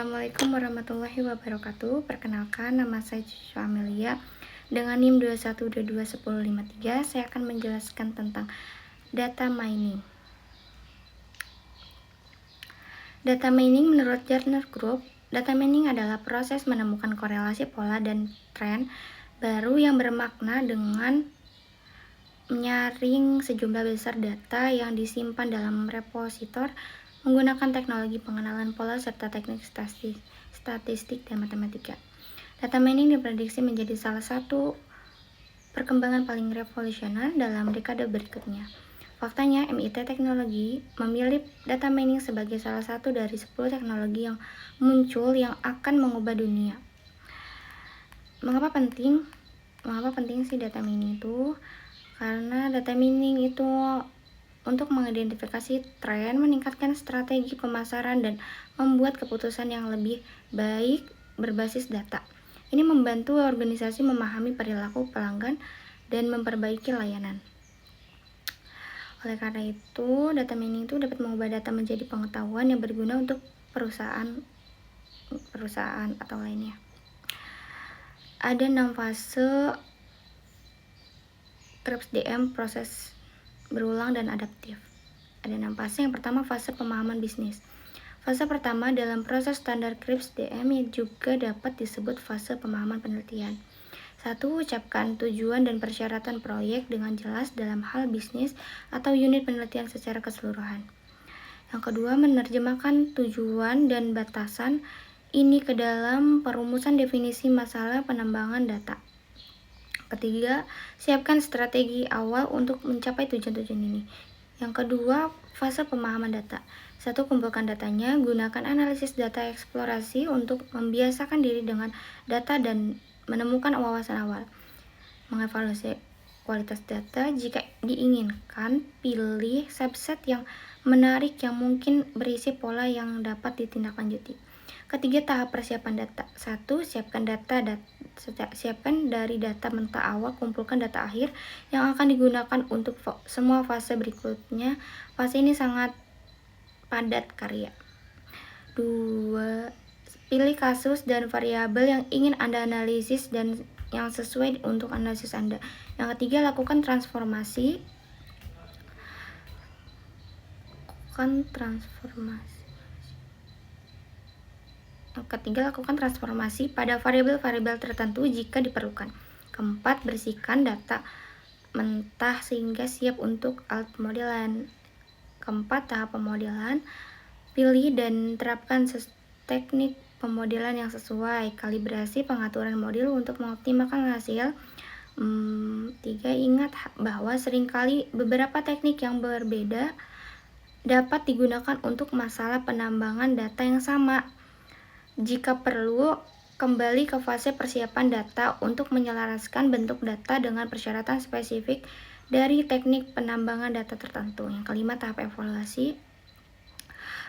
Assalamualaikum warahmatullahi wabarakatuh. Perkenalkan, nama saya Cucu Amelia dengan NIM 21221053. Saya akan menjelaskan tentang data mining. Data mining menurut Gartner Group, data mining adalah proses menemukan korelasi pola dan tren baru yang bermakna dengan menyaring sejumlah besar data yang disimpan dalam repositor menggunakan teknologi pengenalan pola serta teknik statistik dan matematika. Data mining diprediksi menjadi salah satu perkembangan paling revolusioner dalam dekade berikutnya. Faktanya, MIT Teknologi memilih data mining sebagai salah satu dari 10 teknologi yang muncul yang akan mengubah dunia. Mengapa penting sih data mining itu? Karena data mining itu untuk mengidentifikasi tren, meningkatkan strategi pemasaran, dan membuat keputusan yang lebih baik berbasis data. Ini membantu organisasi memahami perilaku pelanggan dan memperbaiki layanan. Oleh karena itu, data mining itu dapat mengubah data menjadi pengetahuan yang berguna untuk perusahaan atau lainnya. Ada 6 fase Krebs DM, proses berulang dan adaptif. Ada 6 fase. Yang pertama, fase pemahaman bisnis. Fase pertama dalam proses standar Krebs DM yang juga dapat disebut fase pemahaman penelitian. 1. Ucapkan tujuan dan persyaratan proyek dengan jelas dalam hal bisnis atau unit penelitian secara keseluruhan. Yang kedua, menerjemahkan tujuan dan batasan ini ke dalam perumusan definisi masalah penambangan data. Ketiga, siapkan strategi awal untuk mencapai tujuan-tujuan ini. Yang kedua, fase pemahaman data. 1. Kumpulkan datanya, gunakan analisis data eksplorasi untuk membiasakan diri dengan data dan menemukan wawasan awal. Mengevaluasi kualitas data, jika diinginkan, pilih subset yang menarik yang mungkin berisi pola yang dapat ditindaklanjuti. Ketiga, tahap persiapan data. 1. Siapkan dari data mentah awal, kumpulkan data akhir yang akan digunakan untuk semua fase berikutnya. Fase ini sangat padat karya. 2. Pilih kasus dan variabel yang ingin Anda analisis dan yang sesuai untuk analisis Anda. Yang ketiga, lakukan transformasi. Lakukan transformasi pada variabel-variabel tertentu jika diperlukan. Keempat, bersihkan data mentah sehingga siap untuk alt modelan. Keempat, tahap pemodelan. Pilih dan terapkan teknik pemodelan yang sesuai. Kalibrasi pengaturan model untuk mengoptimalkan hasil. 3. Ingat bahwa seringkali beberapa teknik yang berbeda dapat digunakan untuk masalah penambangan data yang sama. Jika perlu, kembali ke fase persiapan data untuk menyelaraskan bentuk data dengan persyaratan spesifik dari teknik penambangan data tertentu. Yang kelima, tahap evaluasi.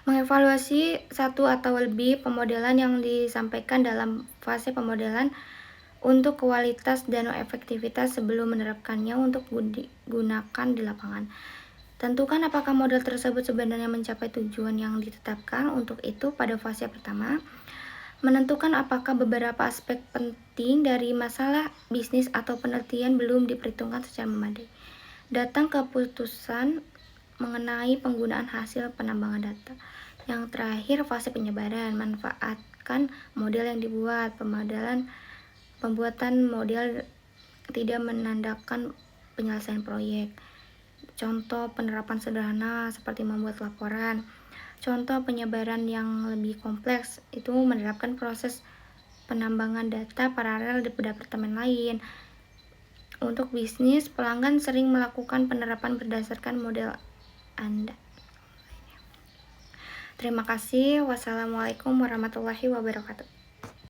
Mengevaluasi satu atau lebih pemodelan yang disampaikan dalam fase pemodelan untuk kualitas dan efektivitas sebelum menerapkannya untuk digunakan di lapangan. Tentukan apakah model tersebut sebenarnya mencapai tujuan yang ditetapkan. Untuk itu, pada fase pertama, menentukan apakah beberapa aspek penting dari masalah bisnis atau penelitian belum diperhitungkan secara memadai. Datang keputusan mengenai penggunaan hasil penambangan data. Yang terakhir, fase penyebaran. Manfaatkan model yang dibuat. Pembuatan model tidak menandakan penyelesaian proyek. Contoh penerapan sederhana seperti membuat laporan. Contoh penyebaran yang lebih kompleks itu menerapkan proses penambangan data paralel di departemen lain. Untuk bisnis, pelanggan sering melakukan penerapan berdasarkan model Anda. Terima kasih. Wassalamualaikum warahmatullahi wabarakatuh.